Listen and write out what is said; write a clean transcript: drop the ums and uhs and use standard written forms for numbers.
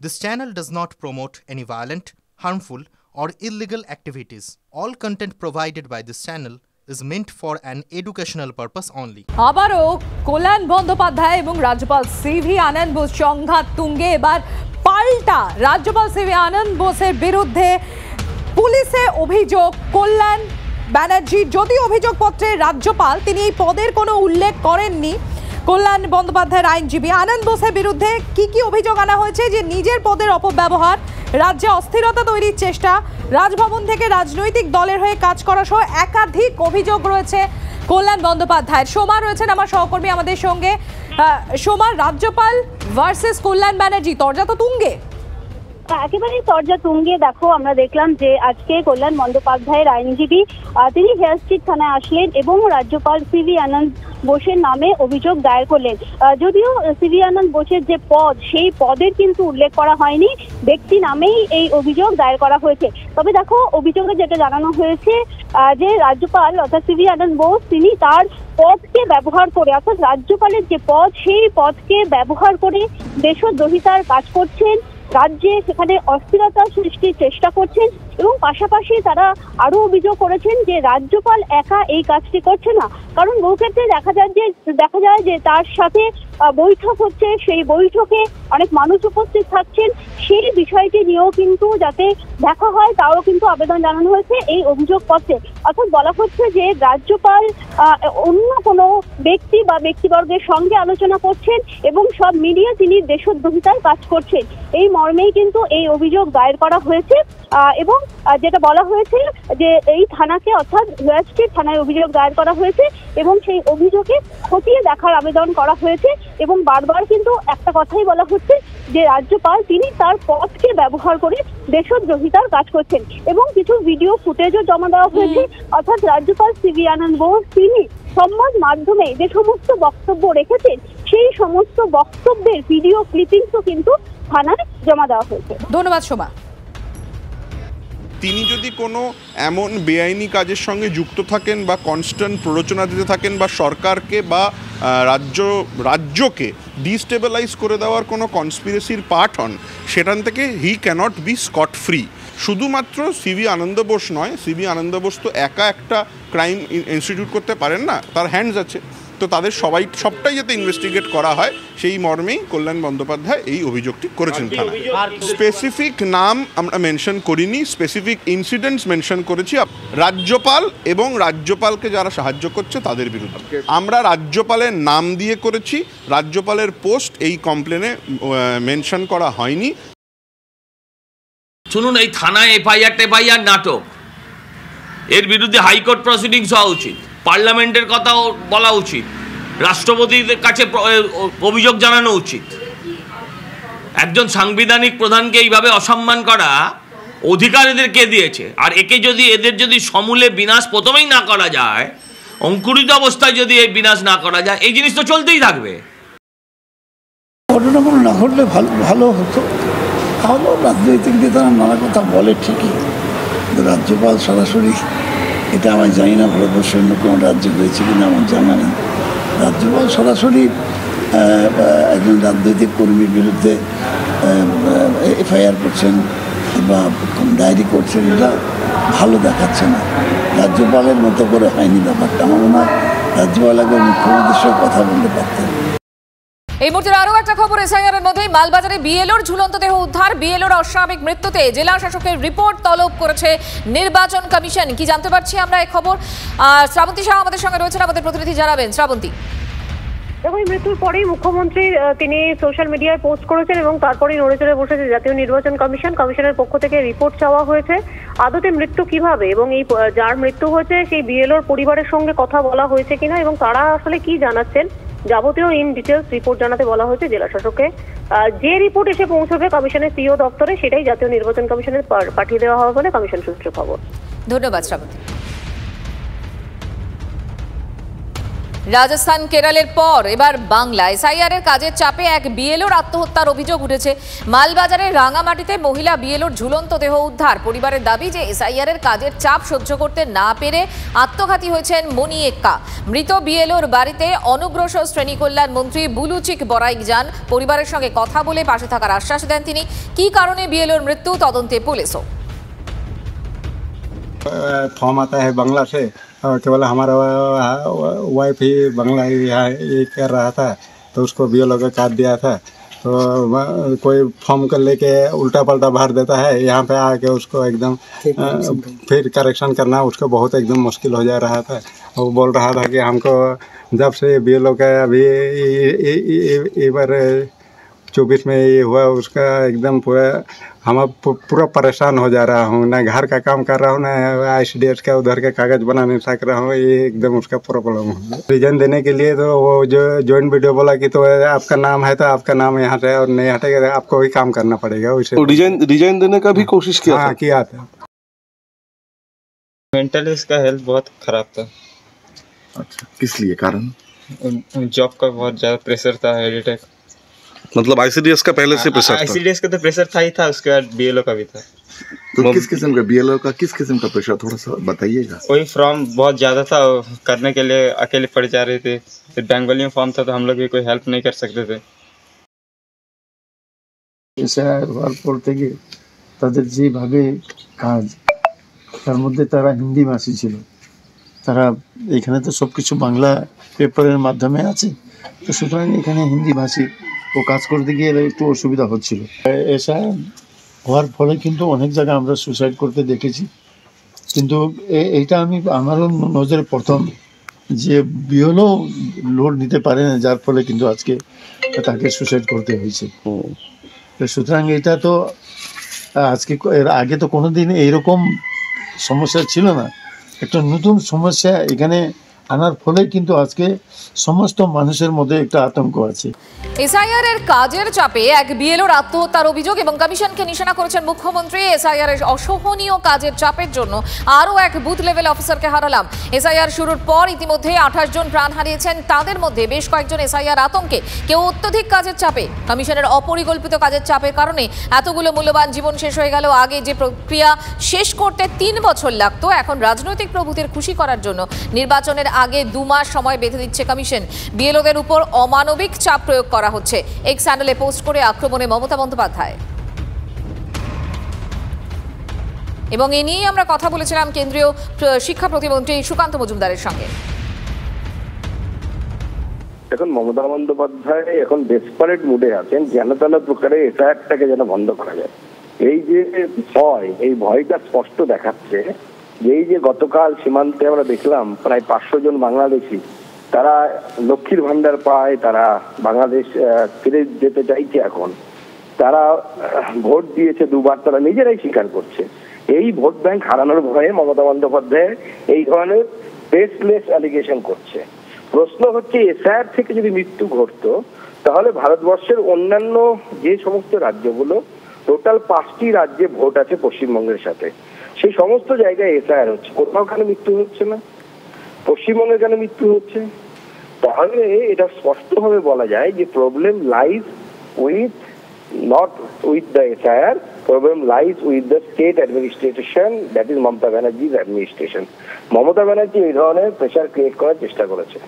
This channel does not promote any violent, harmful, or illegal activities. All content provided by this channel is meant for an educational purpose only. আবারও কল্যাণ বন্দ্যোপাধ্যায় এবং রাজ্যপাল CV আনন্দ বোস সংঘাত তুঙ্গে। এবার পাল্টা রাজ্যপাল CV আনন্দ বোসের বিরুদ্ধে পুলিশে অভিযোগ কল্যাণ ব্যানার্জি। যদি অভিযোগপত্রে রাজ্যপাল তিনি এই পদের কোনো উল্লেখ করেননি। কল্যাণ বন্দ্যোপাধ্যায়ের আইনজীবী আনন্দ বোসের বিরুদ্ধে কি অভিযোগ আনা হয়েছে? যে নিজের পদের অপব্যবহার, রাজ্যে অস্থিরতা তৈরির চেষ্টা, রাজভবন থেকে রাজনৈতিক দলের হয়ে কাজ করা সহ একাধিক অভিযোগ রয়েছে কল্যাণ বন্দ্যোপাধ্যায়ের। সোমা রয়েছেন আমার সহকর্মী আমাদের সঙ্গে। সোমা, রাজ্যপাল ভার্সেস কল্যাণ ব্যানার্জি, তরজা তো তুঙ্গে। একেবারেই তরজা তুঙ্গে। দেখো, আমরা দেখলাম যে আজকে কল্যাণ বন্দ্যোপাধ্যায়ের আইনজীবী তিনি হেয়ার স্ট্রিট থানায় আসলেন এবং রাজ্যপাল সিভি আনন্দ বোসের নামে অভিযোগ দায়ের করলেন। যদিও সিভি আনন্দ বোসের যে পদ, সেই পদের কিন্তু উল্লেখ করা হয়নি, ব্যক্তি নামেই এই অভিযোগ দায়ের করা হয়েছে। তবে দেখো, অভিযোগে যেটা জানানো হয়েছে যে রাজ্যপাল অর্থাৎ সিভি আনন্দ বোস তিনি তার পদকে ব্যবহার করে, অর্থাৎ রাজ্যপালের যে পদ সেই পদকে ব্যবহার করে দেশদ্রোহিতার কাজ করছেন, রাজ্যে সেখানে অস্থিরতা সৃষ্টির চেষ্টা করছেন এবং পাশাপাশি তারা আরো অভিযোগ করেছেন যে রাজ্যপাল একা এই কাজটি করছে না। কারণ বহু ক্ষেত্রে দেখা যায় যে তার সাথে বৈঠক হচ্ছে, সেই বৈঠকে অনেক মানুষ উপস্থিত থাকছেন, সেই বিষয়টি নিয়েও কিন্তু যাতে দেখা হয় তাও কিন্তু আবেদন জানানো হয়েছে এই অভিযোগপত্রে। অর্থাৎ বলা হচ্ছে যে রাজ্যপাল অন্য কোনো ব্যক্তি বা ব্যক্তিবর্গের সঙ্গে আলোচনা করছেন এবং সব মিলিয়ে তিনি দেশদ্রোহিতার কাজ করছেন, এই মর্মেই কিন্তু এই অভিযোগ দায়ের করা হয়েছে। এবং যেটা বলা হয়েছে যে এই থানাকে অর্থাৎ হেয়ার স্ট্রিট থানায় অভিযোগ দায়ের করা হয়েছে এবং সেই অভিযোগে খতিয়ে দেখার আবেদন করা হয়েছে এবং বারবার কিন্তু একটা কথাই বলা হচ্ছে যে রাজ্যপাল তিনি তার পদকে ব্যবহার করে দেশদ্রোহিতার কাজ করছেন এবং কিছু ভিডিও ফুটেজও জমা দেওয়া হয়েছে। অর্থাৎ রাজ্যপাল সিভি আনন্দ বোস তিনি সংবাদ মাধ্যমে যে সমস্ত বক্তব্য রেখেছেন সেই সমস্ত বক্তব্যের ভিডিও ক্লিপিংসও কিন্তু থানায় জমা দেওয়া হয়েছে। ধন্যবাদ সোমা। তিনি যদি কোনো এমন বেআইনি কাজের সঙ্গে যুক্ত থাকেন বা কনস্ট্যান্ট প্ররোচনা দিতে থাকেন বা সরকারকে বা রাজ্যকে ডিস্টেবিলাইজ করে দেওয়ার কোনো কনস্পিরেসির পার্ট হন, সেখান থেকে হি ক্যানট বি স্কট ফ্রি। শুধুমাত্র সিভি আনন্দ বোস নয়, সিভি আনন্দ বোস তো একা একটা ক্রাইম ইনস্টিটিউট করতে পারেন না, তার হ্যান্ডস আছে। তো তাদের সবটাই যাতে ইনভেস্টিগেট করা হয় সেই মর্মেই কল্যাণ বন্দ্যোপাধ্যায় এই অভিযোগটি করেছেন থানায়। স্পেসিফিক নাম আমরা মেনশন করিনি, স্পেসিফিক ইনসিডেন্টস মেনশন করেছি রাজ্যপাল এবং রাজ্যপালকে যারা সাহায্য করছে তাদের বিরুদ্ধে। আমরা রাজ্যপালের নাম দিয়ে করেছি, রাজ্যপালের পোস্ট এই কমপ্লেনে মেনশন করা হয়নি। শুনুন, এই থানায় এফআইআর নাটক, এর বিরুদ্ধে হাইকোর্ট প্রসিডিংস হওয়া উচিত, পার্লামেন্টের কথাও বলা উচিত, রাষ্ট্রপতির কাছে অভিযোগ জানানো উচিত। একজন সাংবিধানিক প্রধানকে এইভাবে অসম্মান করা অধিকার এদের কে দিয়েছে? আর এদের যদি সমূলে বিনাশ প্রথমেই না করা যায়, অঙ্কুরিত অবস্থায় যদি এই বিনাশ না করা যায়, এই জিনিস তো চলতেই থাকবে। ঘটনাগুলো না ঘটলে ভালো হতো। তাহলেও রাজনৈতিক নেতারা নানা কথা বলে ঠিকই, কিন্তু রাজ্যপাল সরাসরি, এটা আমি জানি না ভারতবর্ষের অন্য কোনো রাজ্যে হয়েছে কিনা আমার জানা নেই, রাজ্যপাল সরাসরি একজন রাজনৈতিক কর্মীর বিরুদ্ধে এফআইআর করছেন বা ডায়েরি করছেন, এটা ভালো দেখাচ্ছে না। রাজ্যপালের মতো করে হয়নি ব্যাপারটা। আমার মনে হয় রাজ্যপাল একবার মুখ্যমন্ত্রীর সঙ্গে কথা বলতে পারতেন। এই মুহূর্তে আরো একটা খবর এসআইআরের মধ্যে মালবাজারে বিএলওর ঝুলন্ত দেহ উদ্ধার। বিএলওর অস্বাভাবিক মৃত্যুতে জেলা শাসকের রিপোর্ট তলব করেছে নির্বাচন কমিশন। কি জানতে পারছি আমরা এই খবর? শ্রাবন্তী শাহ আমাদের সঙ্গে রয়েছেন, আমাদের প্রতিনিধি জানাবেন। শ্রাবন্তী, এবং মৃত্যুর পরেই মুখ্যমন্ত্রী তিনি সোশ্যাল মিডিয়ায় পোস্ট করেছেন এবং তারপরেই নড়ে চড়ে বসেছে জাতীয় নির্বাচন কমিশনের পক্ষ থেকে রিপোর্ট চাওয়া হয়েছে। আদতে মৃত্যু কিভাবে এবং এই যার মৃত্যু হয়েছে সেই বিএলওর পরিবারের সঙ্গে কথা বলা হয়েছে কিনা এবং তারা আসলে কি জানাচ্ছেন, যাবতীয় ইন ডিটেলস রিপোর্ট জানাতে বলা হয়েছে জেলা শাসককে। যে রিপোর্ট এসে পৌঁছবে কমিশনের সিও দপ্তরে, সেটাই জাতীয় নির্বাচন কমিশনের পাঠিয়ে দেওয়া হবে বলে কমিশন সূত্রে খবর। ধন্যবাদ শ্রাবন্তী। রাজস্থান কেরলের পর এবার বাংলা এসআইআর এর কাজের চাপে এক বিএলওর আত্মহত্যার অভিযোগ উঠেছে। মালবাজারের রাঙামাটিতে মহিলা বিএলওর ঝুলন্ত দেহ উদ্ধার। পরিবারের দাবি যে এসআইআর এর কাজের চাপ সহ্য করতে না পেরে আত্মঘাতী হয়েছেন মনি এক্কা। মৃত বিএলওর বাড়িতে অনুগ্রসর শ্রেণী কল্যাণ মন্ত্রী বুলুচিক বরাইক যান। পরিবারের সঙ্গে কথা বলে পাশে থাকার আশ্বাস দেন তিনি। কী কারণে বিএলওর মৃত্যু তদন্তে পুলিশও। फॉर्म आता है बांग्ला से और केवल हमारा वाइफ ही बांग्ला ये कर रहा था, तो उसको बीएलओ का कार्ड दिया था, तो कोई फॉर्म कर लेके उल्टा पल्टा भर देता है। यहाँ पे आके उसको एकदम फिर करेक्शन करना उसको बहुत एकदम मुश्किल हो जा रहा था। वो बोल रहा था कि हमको जब से बीएलओ का अभी ये बार 24 में ये हुआ, उसका एकदम पूरा परेशान हो जा रहा हूँ। ना घर का काम कर रहा हूँ, ना ICDS का उधर के कागज़ बना नहीं सक रहा हूँ। ये एकदम उसका प्रॉब्लम है। रीजन देने के लिए तो वो जो जॉइंट वीडियो बोला कि तो आपका नाम है तो आपका नाम यहाँ से और नहीं हटेगा, आपको ही काम करना पड़ेगा। उसे रिजाइन देने का भी कोशिश किया? हाँ, किया था। मेंटली उसका हेल्थ बहुत खराब था। अच्छा, किस लिए कारण? जॉब का बहुत ज़्यादा प्रेशर था, हेडेक। मतलब ICDS का पहले से प्रेशर था? ICDS का तो प्रेशर था ही था, उसके बाद BLO का भी था। तो किस किस्म का BLO का किस किस्म का प्रेशर, थोड़ा सा बताइएगा। कोई फॉर्म बहुत ज़्यादा था, करने के लिए अकेले पड़ जा रहे थे। फिर बेंगोली में फॉर्म था तो हम लोग भी कोई हेल्प नहीं कर सकते थे। হওয়ার পর থেকে তাদের যেভাবে কাজ, তার মধ্যে তারা হিন্দি ভাষী ছিল। তারা এখানে তো সব কিছু বাংলা পেপারের মাধ্যমে আছে, তো সুতরাং এখানে হিন্দি ভাষী ও কাজ করতে গিয়ে একটু অসুবিধা হচ্ছিল। এসআইআর হওয়ার ফলে কিন্তু অনেক জায়গায় আমরা সুসাইড করতে দেখেছি, কিন্তু এইটা আমারও নজরে প্রথম যে বিএলও লোড নিতে পারে না, যার ফলে কিন্তু আজকে তাকে সুসাইড করতে হয়েছে। সুতরাং এটা তো আজকে, এর আগে তো কোনোদিন এইরকম সমস্যা ছিল না। একটা নতুন সমস্যা এখানে আনার ফলে কিন্তু আজকে সমস্ত মানুষের মধ্যে একটা আতঙ্ক আছে। এসআইআর এর কাজের চাপে এক বিএলওর আত্মহত্যার অভিযোগ এবং কমিশনকে নিশানা করেছেন মুখ্যমন্ত্রী। এসআইআর এর অসহনীয় কাজের চাপের জন্য আরও এক বুথ লেভেল অফিসারকে হারালাম। এসআইআর শুরুর পর ইতিমধ্যে 28 জন প্রাণ হারিয়েছেন, তাদের মধ্যে বেশ কয়েকজন এসআইআর আতঙ্কে, কেউ অত্যধিক কাজের চাপে। কমিশনের অপরিকল্পিত কাজের চাপের কারণে এতগুলো মূল্যবান জীবন শেষ হয়ে গেল। আগে যে প্রক্রিয়া শেষ করতে 3 বছর লাগতো, এখন রাজনৈতিক প্রভুদের খুশি করার জন্য নির্বাচনের আগে 2 মাস সময় বেঁধে দিচ্ছে কমিশন। বিএলওদের উপর অমানবিক চাপ প্রয়োগ করা হচ্ছে। এক্স হ্যান্ডেলে পোস্ট করে আক্রমণে মমতা বন্দ্যোপাধ্যায়। এবং এ নিয়েই আমরা কথা বলেছিলাম কেন্দ্রীয় শিক্ষা প্রতিমন্ত্রী সুকান্ত মজুমদারের সঙ্গে। এখন মমতা বন্দ্যোপাধ্যায় এখন ডেসপারেট মুডে আছেন, যেন তেন প্রকারে এসআইআরটাকে যেন বন্ধ করা যায়। এই যে ভয়, এই ভয়টা স্পষ্ট দেখাচ্ছে। এই যে গতকাল সীমান্তে আমরা দেখলাম প্রায় 500 জন বাংলাদেশি, তারা লক্ষ্মীর ভান্ডার পায়, তারা বাংলাদেশ ফিরে যেতে চাইছে। এখন তারা ভোট দিয়েছে 2 বার, তারা নিজেরাই স্বীকার করছে। এই ভোট ব্যাংক হারানোর ভয়ে মমতা বন্দ্যোপাধ্যায় এই ধরনের বেসলেস অ্যালিগেশন করছে। প্রশ্ন হচ্ছে, এসআইআর থেকে যদি মৃত্যু ঘটতো তাহলে ভারতবর্ষের অন্যান্য যে সমস্ত রাজ্যগুলো, টোটাল 5টি রাজ্যে ভোট আছে পশ্চিমবঙ্গের সাথে, সেই সমস্ত জায়গায় এসআইআর হচ্ছে, কোথাও কেন মৃত্যু হচ্ছে না? পশ্চিমবঙ্গে কেন মৃত্যু হচ্ছে? তাহলে এটা স্পষ্টভাবে বলা যায় যে problem lies with not with the SIR, problem lies with the state administration, that is Mamata Banerjee's administration. Mamata Banerjee এই ধরনের প্রেশার ক্রিয়েট করার চেষ্টা করেছে।